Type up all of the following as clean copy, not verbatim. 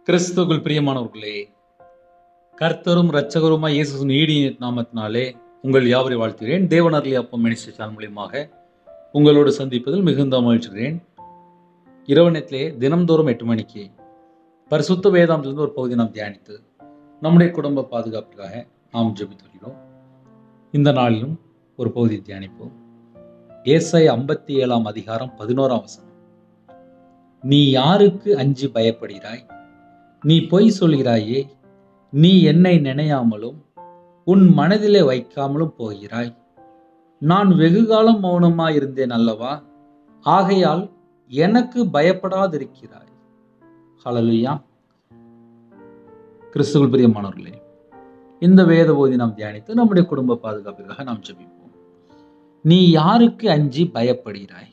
கிறிஸ்துவுக்குள் பிரியமானவர்களே, கர்த்தரும் இரட்சகருமாய் இயேசுவின் ஈடிய நாமத்தினாலே உங்கள் யாவரை வாழ்த்துகிறேன். தேவனருளி அப்பம் மினிஸ்ட்ரி சேனல் மூலியமாக உங்களோடு சந்திப்பதில் மிகுந்த மகிழ்ச்சிகிறேன். இரவு நேரத்திலே தினம்தோறும் 8 மணிக்கு பரிசுத்த வேதாந்திலிருந்து ஒரு பகுதி நாம் தியானித்து நம்முடைய குடும்ப பாதுகாப்புக்காக நாம் ஜெபித்து வருகிறோம். இந்த நாளிலும் ஒரு பகுதி தியானிப்போம். ஏசாயா 57 அதிகாரம் 11 வசனம். நீ யாருக்கு அஞ்சி பயப்படுகிறாய்? நீ பொய் சொல்கிறாயே, நீ என்னை நினையாமலும் உன் மனதிலே வைக்காமலும் போகிறாய். நான் வெகுகாலம் மௌனமாயிருந்தேன் அல்லவா, ஆகையால் எனக்கு பயப்படாதிருக்கிறாய். ஹல்லேலூயா. கிறிஸ்துவுக்குள் பிரியமானவர்களே, இந்த வேத பகுதி நாம் தியானித்து நம்முடைய குடும்ப பாதுகாப்பிற்காக நாம் ஜெபிப்போம். நீ யாருக்கு அஞ்சி பயப்படுகிறாய்?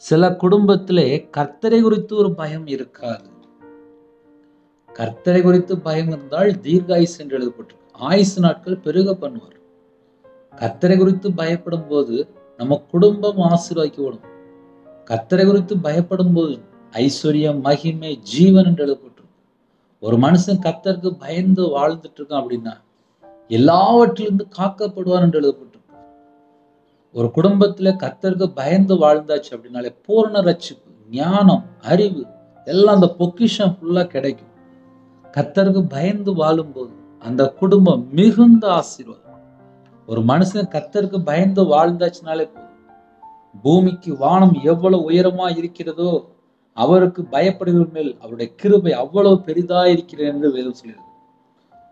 சில குடும்பத்திலே கர்த்தரை குறித்து ஒரு பயம் இருக்காது. கர்த்தரை குறித்து பயம் இருந்தால் தீர்காயுஸ் என்று எழுதப்பட்டிருக்கு. ஆயுசு நாட்கள் பெருக பண்ணுவார். கர்த்தரை குறித்து பயப்படும் போது நம்ம குடும்பம் ஆசீர்வதிக்கப்படும். கர்த்தரை குறித்து பயப்படும் போது ஐஸ்வர்யம், மகிமை, ஜீவன் என்று எழுதப்பட்டிருக்கு. ஒரு மனுஷன் கர்த்தருக்கு பயந்து வாழ்ந்துட்டு இருக்கான் அப்படின்னா எல்லாவற்றிலிருந்து காக்கப்படுவார் என்று எழுதப்பட்டிருக்கு. ஒரு குடும்பத்துல கர்த்தருக்கு பயந்து வாழ்ந்தாச்சு அப்படின்னாலே பூரண ரட்சிப்பு, ஞானம், அறிவு எல்லாம் அந்த பொக்கிஷம் ஃபுல்லா கிடைக்கும். கர்த்தருக்கு பயந்து வாழும்போது அந்த குடும்பம் மிகுந்த ஆசீர்வாதம். ஒரு மனுஷன் கர்த்தருக்கு பயந்து வாழ்ந்தாச்சுனாலே போதும். பூமிக்கு வானம் எவ்வளவு உயரமா இருக்கிறதோ அவருக்கு பயப்படுகிற மேல் அவருடைய கிருபை அவ்வளவு பெரிதா இருக்கிறது என்று வேதம் சொல்கிறது.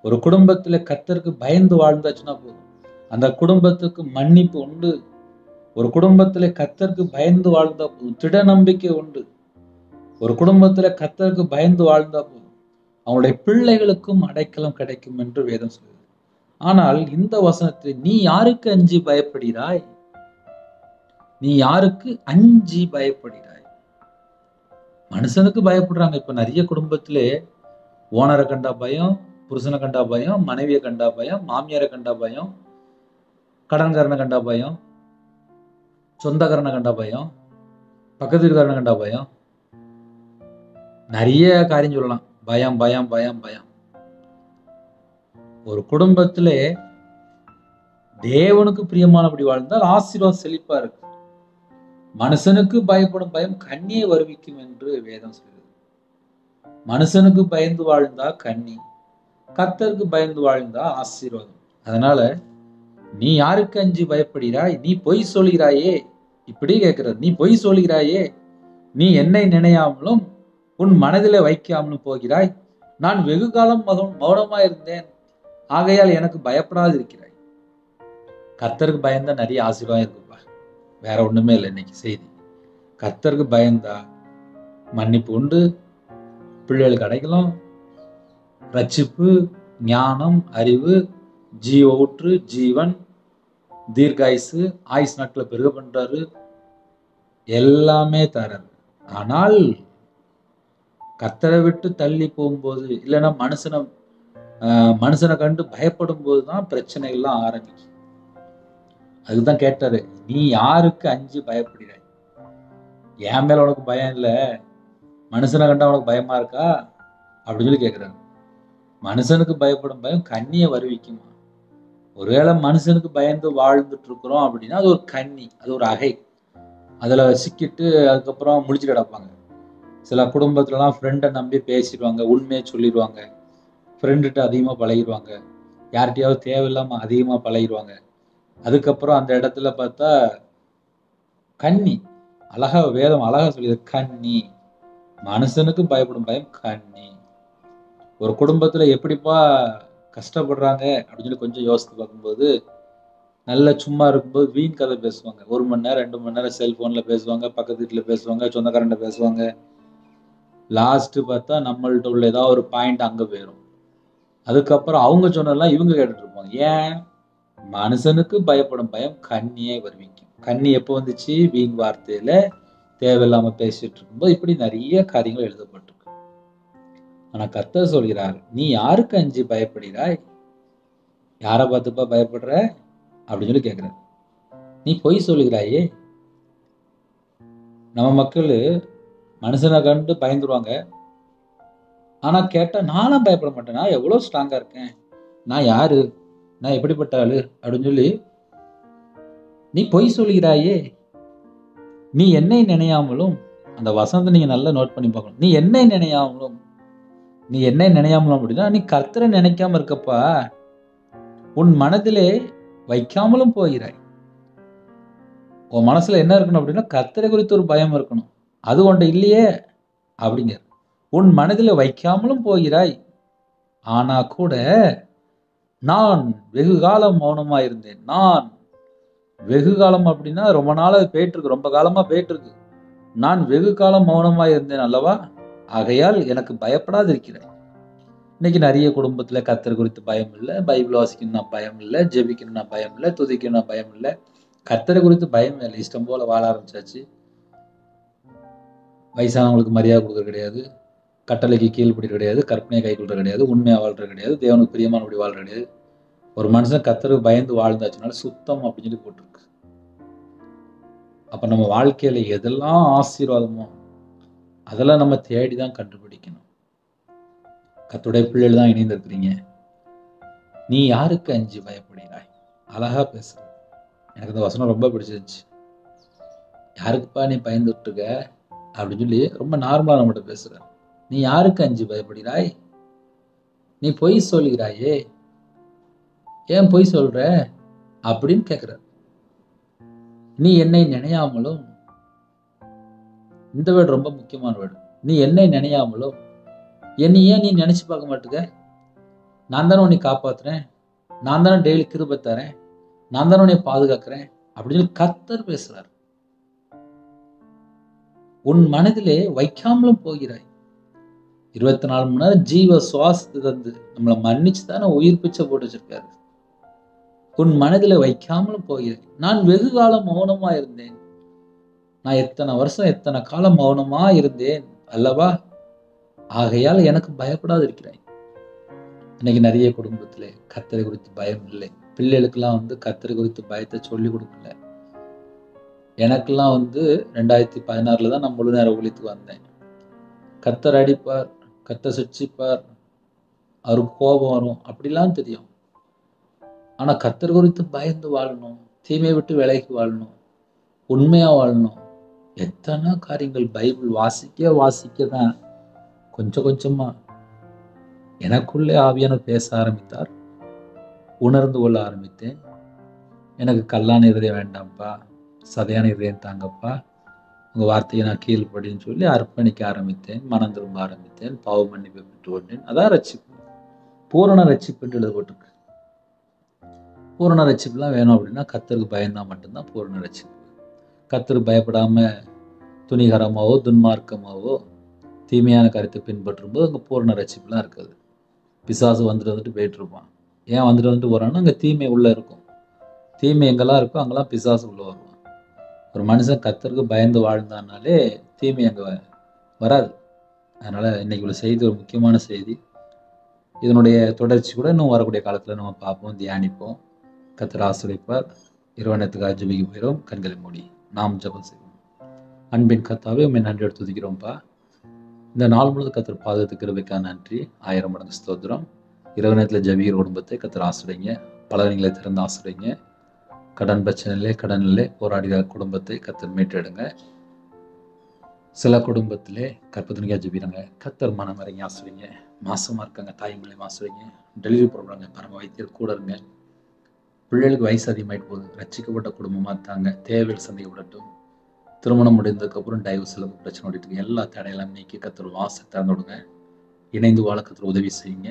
ஒரு குடும்பத்துல கர்த்தருக்கு பயந்து வாழ்ந்தாச்சுன்னா போதும், அந்த குடும்பத்துக்கு மன்னிப்பு உண்டு. ஒரு குடும்பத்துல கர்த்தருக்கு பயந்து வாழ்ந்தா போதும், திட நம்பிக்கை உண்டு. ஒரு குடும்பத்துல கர்த்தருக்கு பயந்து வாழ்ந்தா போதும், அவனுடைய பிள்ளைகளுக்கும் அடைக்கலம் கிடைக்கும் என்று வேதம் சொல்கிறது. ஆனால் இந்த வசனத்தில் நீ யாருக்கு அஞ்சி பயப்படுகிறாய்? நீ யாருக்கு அஞ்சி பயப்படுகிறாய்? மனுஷனுக்கு பயப்படுறாங்க. இப்ப நிறைய குடும்பத்திலே ஓனரை கண்டா பயம், புருஷனை கண்டா பயம், மனைவியை கண்டா பயம், மாமியாரை கண்டா பயம், கடன்காரனை கண்டா பயம், சொந்தக்காரனை கண்டா பயம், பக்கத்து வீட்டுக்காரனை கண்டா பயம். நிறைய காரியம் சொல்லலாம். பயம் பயம் பயம் பயம். ஒரு குடும்பத்திலே தேவனுக்கு பிரியமானபடி வாழ்ந்தால் ஆசீர்வாதம் செழிப்பா இருக்கு. மனுஷனுக்கு பயப்படும் பயம் கண்ணியை வருவிக்கும் என்று வேதம் சொல்கிறது. மனுஷனுக்கு பயந்து வாழ்ந்தா கண்ணி, கர்த்தருக்கு பயந்து வாழ்ந்தா ஆசீர்வாதம். அதனால நீ யாருக்கு அஞ்சி பயப்படுகிறாய்? நீ பொய் சொல்கிறாயே. இப்படி கேட்கிறது. நீ பொய் சொல்கிறாயே, நீ என்னை நினையாமலும் உன் மனதிலே வைக்காமலும் போகிறாய். நான் வெகு காலம் மௌனமாயிருந்தேன், ஆகையால் எனக்கு பயப்படாது இருக்கிறாய். கர்த்தருக்கு பயந்தா நிறைய ஆசீர்வாதம் இருக்குப்பா. வேற ஒண்ணுமே இல்லை. இன்னைக்கு செய்தி, கர்த்தருக்கு பயந்தா மன்னிப்பு உண்டு, பிள்ளைகளுக்கு அடைக்கலம், ரட்சிப்பு, ஞானம், அறிவு, ஜீவ ஊற்று, ஜீவன், தீர்காயுசு, ஆயுசு நாட்களை பெருக பண்றாரு, எல்லாமே தராரு. ஆனால் கர்த்தரை விட்டு தள்ளி போகும்போது, இல்லைன்னா மனுஷனை கண்டு பயப்படும் போதுதான் பிரச்சனைகள்லாம் ஆரம்பிக்கும். அதுதான் கேட்டாரு, நீ யாருக்கு அஞ்சு பயப்படுகிறாய்? என் மேல உனக்கு பயம் இல்ல, மனுஷனை கண்டா உனக்கு பயமா இருக்கா அப்படின்னு சொல்லி கேட்கிறாரு. மனுஷனுக்கு பயப்படும் பயம் கண்ணியை வருவிக்குமா? ஒருவேளை மனுஷனுக்கு பயந்து வாழ்ந்துட்டு இருக்கிறோம் அப்படின்னா அது ஒரு கண்ணி, அது ஒரு அகை. அதுல சிக்கிட்டு அதுக்கப்புறம் முடிச்சு கிடப்பாங்க. சில குடும்பத்துலலாம் ஃப்ரெண்டை நம்பி பேசிடுவாங்க, உண்மையை சொல்லிடுவாங்க, ஃப்ரெண்டுகிட்ட அதிகமாக பழகிடுவாங்க, யார்கிட்டயாவது தேவையில்லாமல் அதிகமாக பழகிடுவாங்க. அதுக்கப்புறம் அந்த இடத்துல பார்த்தா கண்ணி, வேதம் அழகா சொல்லியது, கண்ணி. மனுஷனுக்கு பயப்படும் பயம் கண்ணி. ஒரு குடும்பத்துல எப்படிப்பா கஷ்டப்படுறாங்க அப்படின்னு சொல்லி கொஞ்சம் யோசித்து பார்க்கும்போது, நல்லா சும்மா இருக்கும்போது வீண் கதை பேசுவாங்க. 1 மணி நேரம் 2 மணி நேரம் செல்போன்ல பேசுவாங்க, பக்கத்து வீட்டுல பேசுவாங்க, சொந்தக்காரன்ட்ட பேசுவாங்க. லாஸ்ட் பார்த்தா நம்மள்ட்ட உள்ள ஏதாவது ஒரு பாயிண்ட் அங்க போயிடும். அதுக்கப்புறம் அவங்க சொன்னதெல்லாம் இவங்க கேட்டுட்டு இருப்பாங்க. ஏன்? மனுஷனுக்கு பயப்படும் பயம் கண்ணியே வருவிக்கும். கண்ணி எப்போ வந்துச்சு? வீண் வார்த்தையில தேவையில்லாம பேசிட்டு இருக்கும்போது இப்படி நிறைய காரியங்கள் எழுதப்பட்டிருக்கு. ஆனா கர்த்தர் சொல்கிறார், நீ யாருக்கு அஞ்சி பயப்படுகிறாய்? யாரை பார்த்துப்பா பயப்படுற அப்படின்னு சொல்லி கேட்கிறார். நீ பொய் சொல்லுகிறாயே. நம்ம மக்கள் மனுஷனை கண்டு பயந்துருவாங்க. ஆனா கேட்டா நானும் பயப்பட மாட்டேன், நான் எவ்வளவு ஸ்ட்ராங்கா இருக்கேன், நான் யாரு, நான் எப்படிப்பட்ட ஆளு அப்படின்னு சொல்லி நீ பொய் சொல்கிறாயே. நீ என்னை நினையாமலும், அந்த வசனத்தை நீங்க நல்லா நோட் பண்ணி பார்க்கணும். நீ என்னை நினையாமலும், நீ என்னை நினையாமலும் அப்படின்னா நீ கர்த்தரை நினைக்காம இருக்கப்பா, உன் மனதிலே வைக்காமலும் போகிறாய். உன் மனசுல என்ன இருக்கணும் அப்படின்னா கர்த்தரை குறித்து ஒரு பயம் இருக்கணும். அது உன்ட இல்லையே அப்படிங்கிற. உன் மனதில் வைக்காமலும் போகிறாய். ஆனா கூட நான் வெகு காலம் மௌனமா இருந்தேன். நான் வெகு காலம் அப்படின்னா ரொம்ப நாள் அது போயிட்டு இருக்கு, ரொம்ப காலமா போயிட்டு இருக்கு. நான் வெகு காலம் மௌனமா இருந்தேன் அல்லவா, ஆகையால் எனக்கு பயப்படாது இருக்கிறேன். இன்னைக்கு நிறைய குடும்பத்துல கர்த்தர் குறித்து பயம் இல்லை, பைபிள் வாசிக்கணும்னா பயம் இல்லை, ஜெபிக்கணும்னா பயம் இல்லை, துதிக்கணும்னா பயம் இல்லை, கர்த்தரை குறித்து பயம் இல்லை. இஷ்டம் போல வாழ ஆரம்பிச்சாச்சு. வயசானவங்களுக்கு மரியாதை கொடுக்கறது கிடையாது, கட்டளைக்கு கீழ்படி கிடையாது, கற்பனையை கை கொள்றது கிடையாது, உண்மையா வாழ்றது கிடையாது, தேவனுக்கு பிரியமானபடி வாழ்றது கிடையாது. ஒரு மனுஷன் கர்த்தருக்கு பயந்து வாழ்ந்தாச்சுனால சுத்தம் அப்படின்னு சொல்லி போட்டிருக்கு. அப்ப நம்ம வாழ்க்கையில எதெல்லாம் ஆசீர்வாதமோ அதெல்லாம் நம்ம தேடிதான் கண்டுபிடிக்கணும். கர்த்தருடைய பிள்ளைகள் தான் இணைந்திருக்கிறீங்க. நீ யாருக்கு அஞ்சி பயப்படுகிறாய்? அழகா பேசுற. எனக்கு இந்த வசனம் ரொம்ப பிடிச்சிருந்துச்சு. யாருக்குப்பா நீ பயந்துட்டு இருக்க அப்படின்னு சொல்லி ரொம்ப நார்மலா நம்மகிட்ட பேசுற. நீ யாருக்கு அஞ்சி பயப்படுகிறாய்? நீ பொய் சொல்கிறாயே, ஏன் பொய் சொல்ற அப்படின்னு கேட்கிற. நீ என்னை நினையாமலும், இந்த வேர்டு ரொம்ப முக்கியமான வேர்டு. நீ என்னை நினையாமலும், என்னை ஏன் நீ நினைச்சு பார்க்க மாட்டுக்க? நான் தானே உன்னை காப்பாத்துறேன், நான் தானே டெய்லி கிருபை தரேன், நான் தானே உன்னை பாதுகாக்கிறேன் அப்படின்னு சொல்லி கர்த்தர் பேசுறார். உன் மனதிலே வைக்காமலும் போகிறாய். 24 மணி நேரம் ஜீவ சுவாசத்தை தந்து நம்மளை மன்னிச்சு தானே உயிர் பிச்சை போட்டு வச்சிருக்காரு. உன் மனதில் வைக்காமலும் போகிறேன். நான் வெகு காலம் மௌனமா இருந்தேன். நான் எத்தனை வருஷம் எத்தனை காலம் மௌனமா இருந்தேன் அல்லவா, ஆகையால் எனக்கு பயப்படாது இருக்கிறேன். இன்னைக்கு நிறைய குடும்பத்துல கர்த்தரை குறித்து பயம் இல்லை. பிள்ளைகளுக்கெல்லாம் கர்த்தரை குறித்து பயத்தை சொல்லி கொடுக்கல. எனக்கெல்லாம் 2016 தான் நான் முழு நேர ஊழியத்துக்கு வந்தேன். கர்த்தர் அடிப்பார், கர்த்தர் சிட்சிப்பார், அவருக்கு கோபம் வரும் அப்படிலாம் தெரியும். ஆனா கர்த்தர் குறித்து பயந்து வாழணும், தீமையை விட்டு விலகி வாழணும், உண்மையா வாழணும். எத்தனை காரியங்கள் பைபிள் வாசிக்க தான் கொஞ்சம் கொஞ்சமா எனக்குள்ளே ஆவியானவர் பேச ஆரம்பித்தார். உணர்ந்து கொள்ள ஆரம்பித்தேன். எனக்கு கல்லான இருதயம் வேண்டாம்ப்பா, சதையான இருதயம் தாங்கப்பா, உங்க வார்த்தையை நான் கீழ்படின்னு சொல்லி அர்ப்பணிக்க ஆரம்பித்தேன். மனம் திரும்ப ஆரம்பித்தேன். பாவ மன்னிப்பை பெற்று கொண்டேன். அதான் ரட்சிப்பு. பூரண ரட்சிப்பு என்று எழுதப்பட்டிருக்கு. பூரண ரட்சிப்புலாம் வேணும் அப்படின்னா கர்த்தருக்கு பயந்தா மட்டும்தான் பூரண ரட்சிப்பு. கர்த்தருக்கு பயப்படாம துணிகரமாவோ துன்மார்க்கமாவோ தீமையான கருத்தை பின்பற்றும் போது அங்கே பூரண ரட்சிப்புலாம் இருக்காது. பிசாசு வந்துட்டு போயிட்டு இருப்பான். ஏன் வந்துட்டு போறான்னா அங்கே தீமை உள்ள இருக்கும். தீமை எங்கெல்லாம் இருக்கோ அங்கெல்லாம் பிசாசு உள்ள வருவான். ஒரு மனுஷன் கர்த்தருக்கு பயந்து வாழ்ந்தானாலே தீமை அங்கே வராது. அதனால இன்னைக்கு உள்ள செய்தி ஒரு முக்கியமான செய்தி. இதனுடைய தொடர்ச்சி கூட இன்னும் வரக்கூடிய காலத்துல நம்ம பார்ப்போம், தியானிப்போம். கர்த்தர் ஆசீர்வதிப்பார். இரவனத்துக்காக ஜெபிக்க போயிடும். கண்களை மூடி நாம் ஜெபம் செய்வோம். அன்பின் கர்த்தாவே, உம்மை நன்றியோடு துதிக்கிறோம்ப்பா. இந்த நாள் முழுவதும் கர்த்தர் பாதத்துக்கு கிருபைக்காக நன்றி. 1000 மடங்கு ஸ்தோத்திரம். இரவு நேரத்தில் ஜெபிக்கிற குடும்பத்தை கர்த்தர் ஆசீர்வதிங்க. பலவீனங்களை திறந்து ஆசீர்வதிங்க. கடன் பிரச்சனையிலே கடனிலே போராடுகிற குடும்பத்தை கர்த்தர் மீட்டெடுங்க. சில குடும்பத்திலே கற்பத்தினிக்காக ஜெபிக்கிறாங்க, கர்த்தர் மனம் இறங்கி ஆசீர்வதிங்க. மாசமா இருக்காங்க, தாய்மொழியும் ஆசீர்வதிங்க. டெலிவரி போடுறாங்க, பரம வைத்தியர் கூட இருங்க. பிள்ளைகளுக்கு வயசு அதிகமாயிட்டு போகுது, ரட்சிக்கப்பட்ட குடும்பமாக தாங்க. தேவைகள் சந்திக்கப்படட்டும். திருமணம் முடிந்ததுக்கப்புறம் டைவர்ஸில் பிரச்சனை ஓடிட்டு இருக்கு. எல்லா தடையெல்லாம் நீக்கி கர்த்தர் வாசல் திறந்து விடுங்க. இணைந்து வாழ கர்த்தர் உதவி செய்யுங்க.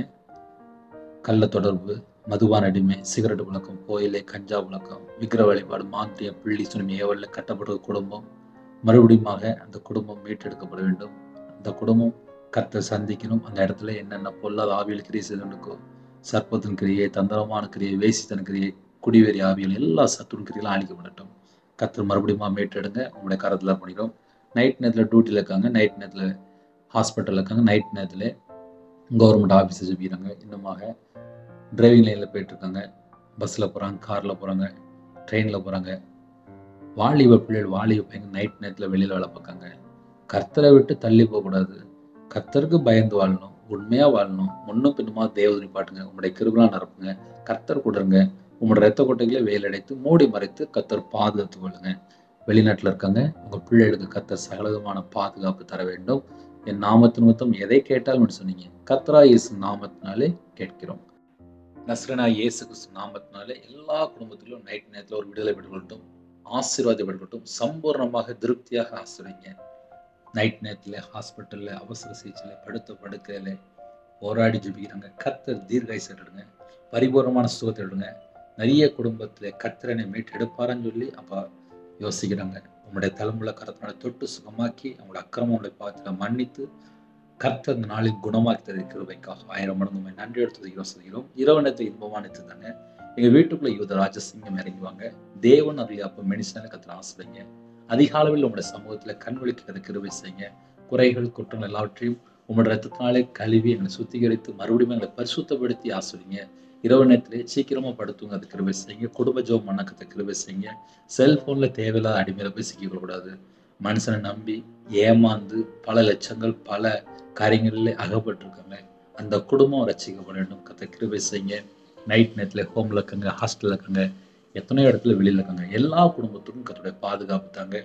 கள்ள தொடர்பு, மதுபான அடிமை, சிகரெட் பழக்கம், புகையிலை, கஞ்சா பழக்கம், விக்கிர வழிபாடு, மாந்திரியம், பிள்ளி சுனிமி ஏவலில் கட்டப்பட்ட குடும்பம் மறுபடியும் அந்த குடும்பம் மீட்டெடுக்கப்பட வேண்டும். அந்த குடும்பம் கர்த்தர் சந்திக்கணும். அந்த இடத்துல என்னென்ன பொல்லாத ஆவியல் கிரியை செய்துக்கோ, சர்ப்பத்தின் கிரியை, தந்திரமான கிரியை, வேசித்தன் கிரியை, குடிவெறி ஆவியல், எல்லா சத்துருன் கிரியெல்லாம் அழிக்கப்படட்டும். கர்த்தர் மறுபடியும் மீட்டெடுங்க. உங்களுடைய கரத்தில் பண்ணிடும். நைட் நேரத்தில் டியூட்டியில் இருக்காங்க, நைட் நேரத்தில் ஹாஸ்பிட்டலில் இருக்காங்க, நைட் நேரத்தில் கவர்மெண்ட் ஆஃபீஸை ஜெபிக்கிறாங்க. இன்னுமாக டிரைவிங் லைனில் போயிட்டுருக்காங்க, பஸ்ஸில் போகிறாங்க, காரில் போகிறாங்க, ட்ரெயினில் போகிறாங்க. வாலிப பிள்ளைகள், வாலிப பையன் நைட் நேரத்தில் வெளியில் வேலை பார்க்காங்க. கர்த்தரை விட்டு தள்ளி போகக்கூடாது. கர்த்தருக்கு பயந்து வாழணும். உண்மையா வாழணும். முன்னும் பின்னுமா தேவதை பாட்டுங்க. உங்களுடைய கிருபையால் நிரப்புங்க. கர்த்தர் கொடுங்க. உங்களுடைய ரத்த கொட்டைகளை வேலடைத்து மூடி மறைத்து கர்த்தர் பாதுகாத்து கொள்ளுங்க. வெளிநாட்டில் இருக்காங்க உங்க பிள்ளைகளுக்கு கர்த்தர் சகலவிதமான பாதுகாப்பு தர வேண்டும். என் நாமத்து நிமித்தம் எதை கேட்டாலும் சொன்னீங்க. கர்த்தராகிய இயேசு நாமத்தினாலே கேட்கிறோம். நசரேயனாகிய இயேசு கிறிஸ்து நாமத்தினாலே எல்லா குடும்பத்திலும் நைட் நேரத்தில் ஒரு விடுதலை பெற்றுக்கொள்ளட்டும், ஆசீர்வாதம் பெற்றுக்கொள்ளட்டும், சம்பூர்ணமாக திருப்தியாக ஆசிரியங்க. நைட் நேரத்தில் ஹாஸ்பிட்டலில் அவசர சிகிச்சையில் படுத்த படுக்கையில் போராடி ஜெபிக்கிறாங்க. கர்த்தர் தீர்காயுசு எடுங்க, பரிபூர்ணமான சுகத்தை எடுங்க. நிறைய குடும்பத்தில் கர்த்தரனை மீட்டு எடுப்பாரான்னு சொல்லி அப்போ யோசிக்கிறாங்க. உங்களுடைய தலைமுறை கரத்தினால தொட்டு சுகமாக்கி அவங்களோட அக்கிரமங்களை பார்த்து மன்னித்து கர்த்தர் இந்த நாளில் குணமாக்கி தருகிற கிருபைக்காக 1000 மடங்கு நன்றி எடுத்தது யோசிக்கிறோம். இரவு நேரத்தை இன்பமானித்து தாங்க எங்க வீட்டுக்குள்ள யூத ராஜசிங்கம் இறங்குவாங்க. தேவன் அதில் அப்போ மெடிசனால கர்த்தர் ஆசிரியங்க. அதிக அளவில் உங்களுடைய சமூகத்துல கண்வழிக்கு கிருபை செய்யுங்க. குறைகள் குற்றங்கள் எல்லாவற்றையும் உங்களோட ரத்தத்தினாலே கழுவி எங்களை சுத்திகரித்து மறுபடியும் எங்களை பரிசுத்தப்படுத்தி ஆசிரியங்க. இரவு நேரத்திலே சீக்கிரமா படுத்துங்க, அது கிருபை செய்யுங்க. குடும்ப ஜோம் மண்ணக்கத்தை கிருபை செய்யுங்க. செல்போன்ல தேவையில்லாத அடிமையில போய் சிக்கிக்க கூடாது. மனுஷனை நம்பி ஏமாந்து பல லட்சங்கள் பல காரியங்களில் அகப்பட்டிருக்காங்க. அந்த குடும்பம் ரசிக்கப்பட வேண்டும். கத்தை கிருபை செய்யுங்க. நைட் நேரத்தில் ஹோம்ல இருக்காங்க, ஹாஸ்டல்ல இருக்காங்க, எத்தனையோ இடத்துல வெளியில இருக்காங்க. எல்லா குடும்பத்துக்கும் கத்தருடைய பாதுகாப்பு தாங்க.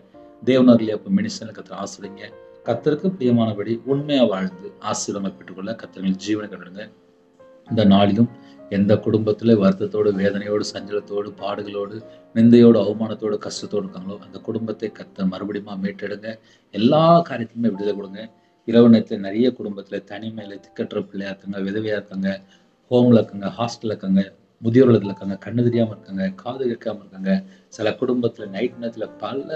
தேவனாரிலே அப்போ மினிஸ்டர் கத்தர் ஆசிரியங்க. கத்தருக்கு பிரியமானபடி உண்மையா வாழ்ந்து ஆசீர்வாதம் பெற்றுக்கொள்ள கத்தர்கள் ஜீவனை கண்டுடுங்க. இந்த நாளிலும் எந்த குடும்பத்துல வருத்தத்தோடு வேதனையோடு சஞ்சலத்தோடு பாடுகளோடு நிந்தையோடு அவமானத்தோடு கஷ்டத்தோடு இருக்காங்களோ அந்த குடும்பத்தை கர்த்தர் மறுபடியும் மீட்டெடுங்க. எல்லா காரியத்திலுமே விடுதலை கொடுங்க. இரவு நேரத்தில் நிறைய குடும்பத்துல தனிமையில திக்கற்ற பிள்ளையா இருக்காங்க, விதவையா இருக்காங்க, ஹோம்ல இருக்காங்க, ஹாஸ்டல்ல இருக்காங்க, முதியோர்ல இருக்காங்க, கண்ணு தெரியாம இருக்காங்க, காது கேட்காம இருக்காங்க. சில குடும்பத்துல நைட் நேரத்துல பல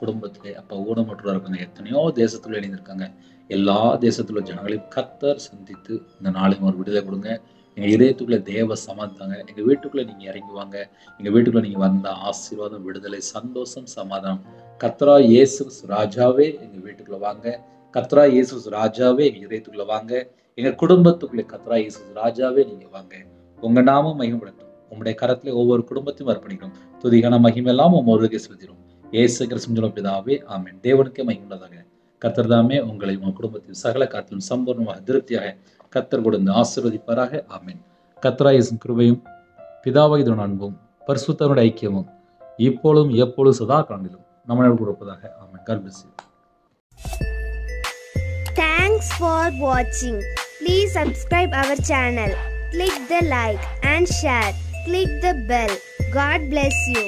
குடும்பத்துல அப்ப ஊனமுற்றோர் இருக்காங்க. எத்தனையோ தேசத்துல இணைந்திருக்காங்க. எல்லா தேசத்துல ஜனங்களையும் கர்த்தர் சந்தித்து இந்த நாளையும் ஒரு விடுதலை கொடுங்க. எங்க இதயத்துக்குள்ள தேவ சமாதாங்க. எங்க வீட்டுக்குள்ள நீங்க இறங்குவாங்க. எங்க வீட்டுக்குள்ள நீங்க வந்த ஆசீர்வாதம், விடுதலை, சந்தோஷம், சமாதானம். கர்த்தராகிய இயேசு ராஜாவே எங்க வீட்டுக்குள்ள வாங்க. கர்த்தராகிய இயேசு ராஜாவே எங்க இதயத்துக்குள்ள வாங்க. எங்க குடும்பத்துக்குள்ள கர்த்தராகிய இயேசு ராஜாவே நீங்க வாங்க. உங்க நாமம் மகிமைப்படட்டும். உங்களுடைய கரத்துல ஒவ்வொரு குடும்பத்தையும் அர்ப்பணிக்கிறோம். துதிகான மகிமெல்லாம் ஒருவருக்கே செலுத்திடும். இயேசு கிறிஸ்து பிதாவே ஆமென். தேவனுக்கே மகிமையுள்ளதாக. கர்த்தர் தாமே உங்களை உங்கள் குடும்பத்தில் சகல காத்திலும் சம்பூர்ணமாக திருப்தியாக கர்த்தர் கொடுத்து ஆசீர்வதிப்பாராக. ஆமென். கர்த்தராகிய இயேசுவின் கிருபையும் பிதாவாகிய அன்பும் பரிசுத்தருடைய ஐக்கியமும் இப்பொழுதும் எப்பொழுதும் சதா காலங்களிலும் நம்மளோடு கொடுப்பதாக. ஆமென். God bless you. Thanks for watching. Please subscribe our channel. Click the like and share. Click the bell. God bless you.